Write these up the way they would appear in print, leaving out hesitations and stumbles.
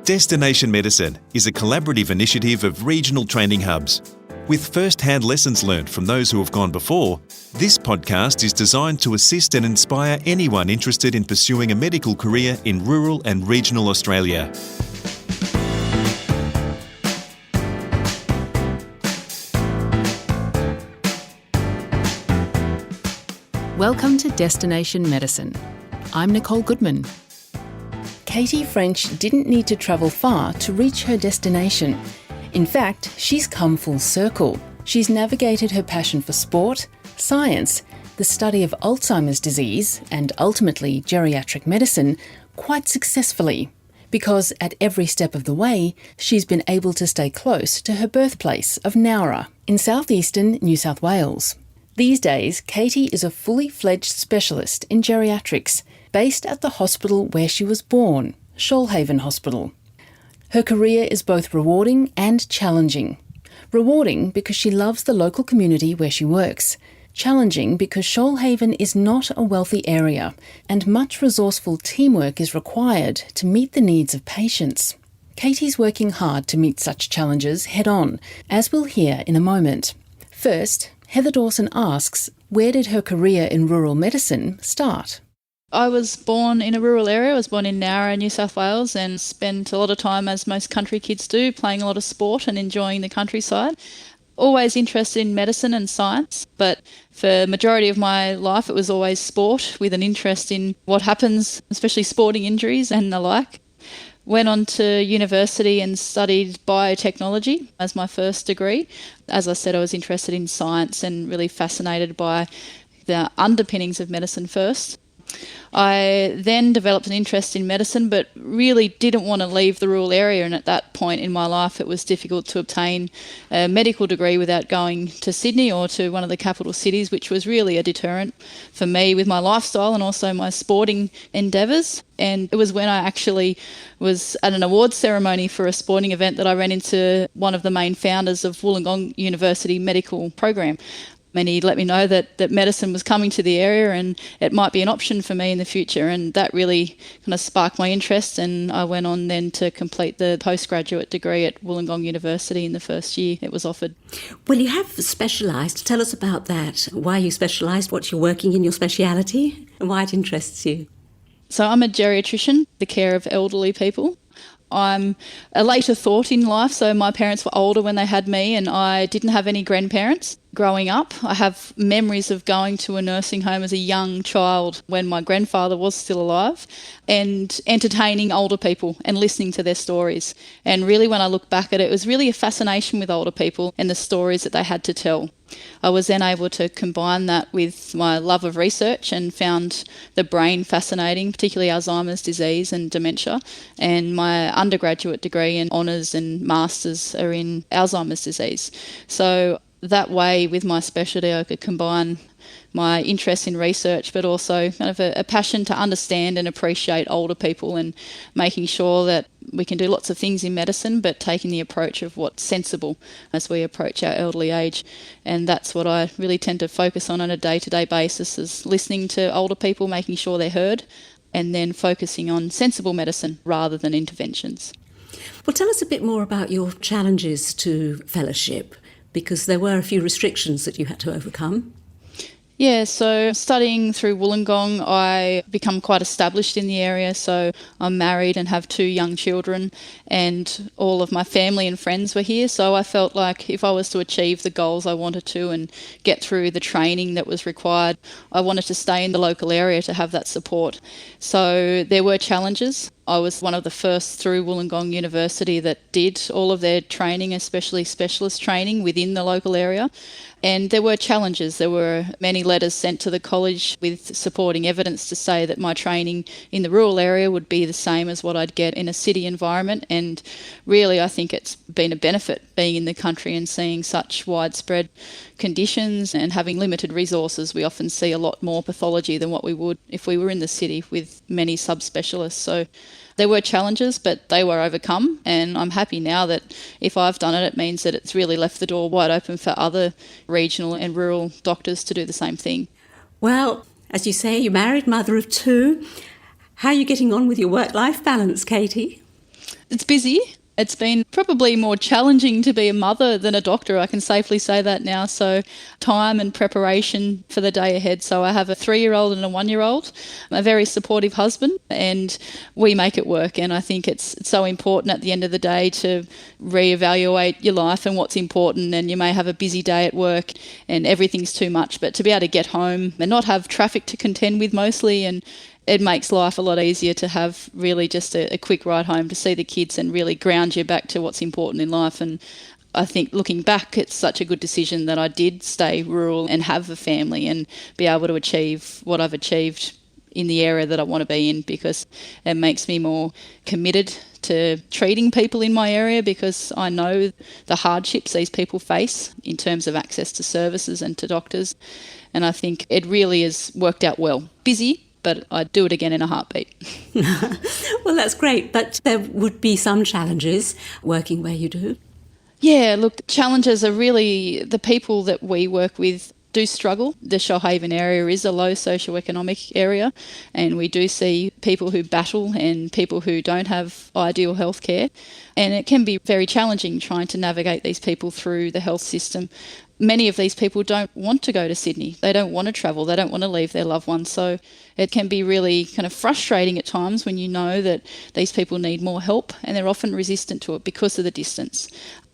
Destination Medicine is a collaborative initiative of regional training hubs. With first-hand lessons learned from those who have gone before, this podcast is designed to assist and inspire anyone interested in pursuing a medical career in rural and regional Australia. Welcome to Destination Medicine. I'm Nicole Goodman. Katie French didn't need to travel far to reach her destination. In fact, she's come full circle. She's navigated her passion for sport, science, the study of Alzheimer's disease, and ultimately geriatric medicine quite successfully. Because at every step of the way, she's been able to stay close to her birthplace of Nowra in southeastern New South Wales. These days, Katie is a fully fledged specialist in geriatrics, based at the hospital where she was born, Shoalhaven Hospital. Her career is both rewarding and challenging. Rewarding because she loves the local community where she works. Challenging because Shoalhaven is not a wealthy area, and much resourceful teamwork is required to meet the needs of patients. Katie's working hard to meet such challenges head-on, as we'll hear in a moment. First, Heather Dawson asks, where did her career in rural medicine start? I was born in a rural area. I was born in Nowra, New South Wales, and spent a lot of time, as most country kids do, playing a lot of sport and enjoying the countryside. Always interested in medicine and science, but for the majority of my life it was always sport, with an interest in what happens, especially sporting injuries and the like. Went on to university and studied biotechnology as my first degree. As I said, I was interested in science and really fascinated by the underpinnings of medicine first. I then developed an interest in medicine, but really didn't want to leave the rural area, and at that point in my life it was difficult to obtain a medical degree without going to Sydney or to one of the capital cities, which was really a deterrent for me with my lifestyle and also my sporting endeavours. And it was when I actually was at an awards ceremony for a sporting event that I ran into one of the main founders of Wollongong University Medical Program. And he let me know that medicine was coming to the area and it might be an option for me in the future. And that really kind of sparked my interest. And I went on then to complete the postgraduate degree at Wollongong University in the first year it was offered. Well, you have specialised. Tell us about that. Why you specialised, what you're working in your speciality, and why it interests you. So I'm a geriatrician, the care of elderly people. I'm a later thought in life, so my parents were older when they had me and I didn't have any grandparents growing up. I have memories of going to a nursing home as a young child when my grandfather was still alive and entertaining older people and listening to their stories. And really when I look back at it, it was really a fascination with older people and the stories that they had to tell. I was then able to combine that with my love of research and found the brain fascinating, particularly Alzheimer's disease and dementia. And my undergraduate degree and honours and masters are in Alzheimer's disease. So that way, with my specialty, I could combine my interest in research, but also kind of a passion to understand and appreciate older people and making sure that we can do lots of things in medicine, but taking the approach of what's sensible as we approach our elderly age. And that's what I really tend to focus on a day-to-day basis, is listening to older people, making sure they're heard, and then focusing on sensible medicine rather than interventions. Well, tell us a bit more about your challenges to fellowship, because there were a few restrictions that you had to overcome. Yeah, so studying through Wollongong, I become quite established in the area. So I'm married and have 2 young children, and all of my family and friends were here. So I felt like if I was to achieve the goals I wanted to and get through the training that was required, I wanted to stay in the local area to have that support. So there were challenges. I was one of the first through Wollongong University that did all of their training, especially specialist training within the local area. And there were challenges. There were many letters sent to the college with supporting evidence to say that my training in the rural area would be the same as what I'd get in a city environment. And really, I think it's been a benefit being in the country and seeing such widespread conditions and having limited resources. We often see a lot more pathology than what we would if we were in the city with many subspecialists. So there were challenges, but they were overcome, and I'm happy now that if I've done it, it means that it's really left the door wide open for other regional and rural doctors to do the same thing. Well, as you say, you're married, mother of 2. How are you getting on with your work-life balance, Katie? It's busy. It's been probably more challenging to be a mother than a doctor. I can safely say that now. So time and preparation for the day ahead. So I have a 3-year-old and a 1-year-old, a very supportive husband, and we make it work. And I think it's so important at the end of the day to reevaluate your life and what's important. And you may have a busy day at work and everything's too much, but to be able to get home and not have traffic to contend with mostly, and it makes life a lot easier to have really just a quick ride home to see the kids and really ground you back to what's important in life. And I think looking back, it's such a good decision that I did stay rural and have a family and be able to achieve what I've achieved in the area that I want to be in, because it makes me more committed to treating people in my area, because I know the hardships these people face in terms of access to services and to doctors. And I think it really has worked out well. Busy, but I'd do it again in a heartbeat. Well, that's great, but there would be some challenges working where you do. Yeah, look, challenges are really the people that we work with do struggle. The Shoalhaven area is a low socioeconomic area, and we do see people who battle and people who don't have ideal healthcare, and it can be very challenging trying to navigate these people through the health system. Many of these people don't want to go to Sydney. They don't want to travel. They don't want to leave their loved ones. So it can be really kind of frustrating at times when you know that these people need more help, and they're often resistant to it because of the distance.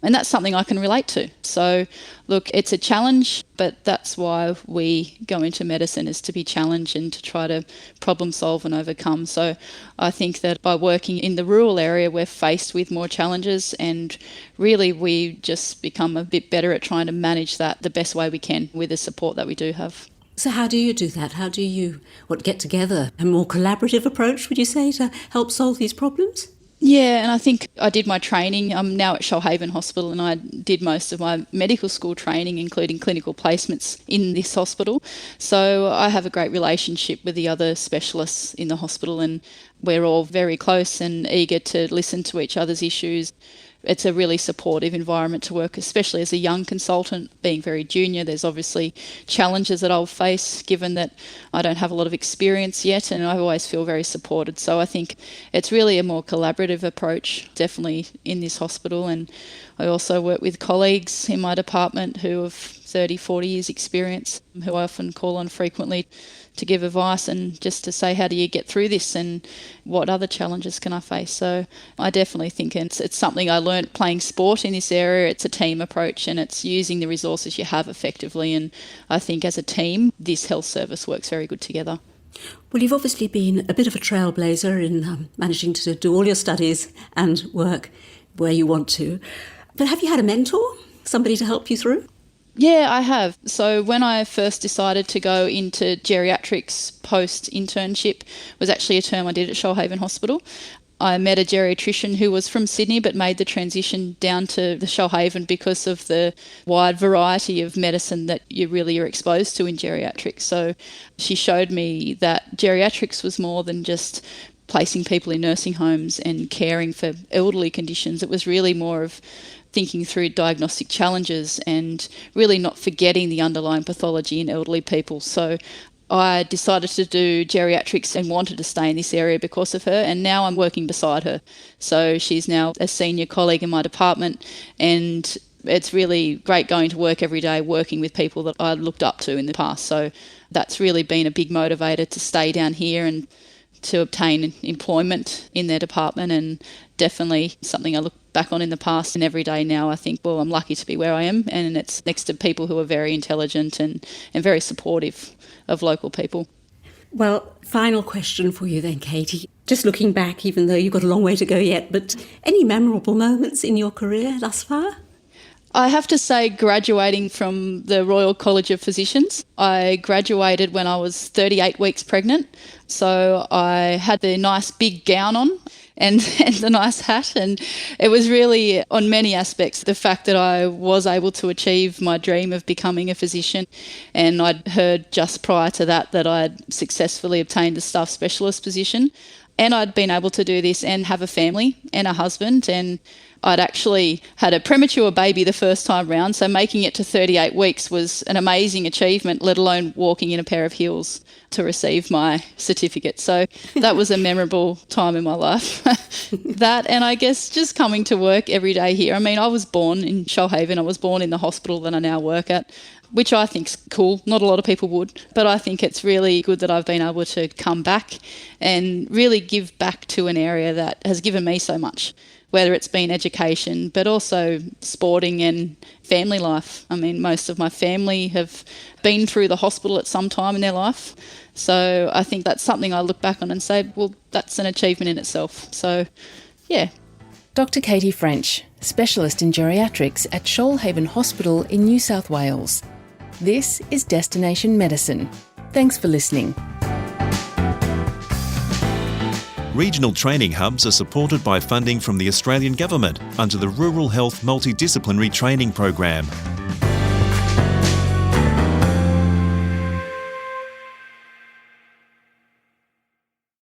And that's something I can relate to. So, look, it's a challenge, but that's why we go into medicine, is to be challenged and to try to problem solve and overcome. So I think that by working in the rural area, we're faced with more challenges, and really we just become a bit better at trying to manage that the best way we can with the support that we do have. So how do you do that? How do you get together? A more collaborative approach, would you say, to help solve these problems? Yeah, and I think I did my training. I'm now at Shoalhaven Hospital, and I did most of my medical school training, including clinical placements in this hospital. So I have a great relationship with the other specialists in the hospital, and we're all very close and eager to listen to each other's issues. It's a really supportive environment to work, especially as a young consultant, being very junior. There's obviously challenges that I'll face given that I don't have a lot of experience yet, and I always feel very supported. So I think it's really a more collaborative approach, definitely in this hospital. And I also work with colleagues in my department who have 30, 40 years experience, who I often call on frequently to give advice and just to say, how do you get through this and what other challenges can I face? So I definitely think it's something I learnt playing sport in this area. It's a team approach, and it's using the resources you have effectively. And I think as a team, this health service works very good together. Well, you've obviously been a bit of a trailblazer in managing to do all your studies and work where you want to. But have you had a mentor, somebody to help you through? Yeah, I have. So when I first decided to go into geriatrics post-internship, was actually a term I did at Shoalhaven Hospital. I met a geriatrician who was from Sydney but made the transition down to the Shoalhaven because of the wide variety of medicine that you're exposed to in geriatrics. So she showed me that geriatrics was more than just placing people in nursing homes and caring for elderly conditions. It was really more of thinking through diagnostic challenges and really not forgetting the underlying pathology in elderly people. So I decided to do geriatrics and wanted to stay in this area because of her, and now I'm working beside her. So she's now a senior colleague in my department, and it's really great going to work every day working with people that I looked up to in the past. So that's really been a big motivator to stay down here and to obtain employment in their department, and definitely something I look back on in the past, and every day now I think, well, I'm lucky to be where I am, and it's next to people who are very intelligent and very supportive of local people. Well, final question for you then, Katie. Just looking back, even though you've got a long way to go yet, but any memorable moments in your career thus far? I have to say, graduating from the Royal College of Physicians, I graduated when I was 38 weeks pregnant. So I had the nice big gown on and the nice hat, and it was really, on many aspects, the fact that I was able to achieve my dream of becoming a physician. And I'd heard just prior to that I'd successfully obtained a staff specialist position. And I'd been able to do this and have a family and a husband, and I'd actually had a premature baby the first time round, so making it to 38 weeks was an amazing achievement, let alone walking in a pair of heels to receive my certificate. So that was a memorable time in my life. That, and I guess just coming to work every day here. I mean, I was born in Shoalhaven. I was born in the hospital that I now work at, which I think's cool. Not a lot of people would, but I think it's really good that I've been able to come back and really give back to an area that has given me so much, whether it's been education, but also sporting and family life. I mean, most of my family have been through the hospital at some time in their life. So I think that's something I look back on and say, well, that's an achievement in itself. So, yeah. Dr. Katie French, specialist in geriatrics at Shoalhaven Hospital in New South Wales. This is Destination Medicine. Thanks for listening. Regional training hubs are supported by funding from the Australian Government under the Rural Health Multidisciplinary Training Program.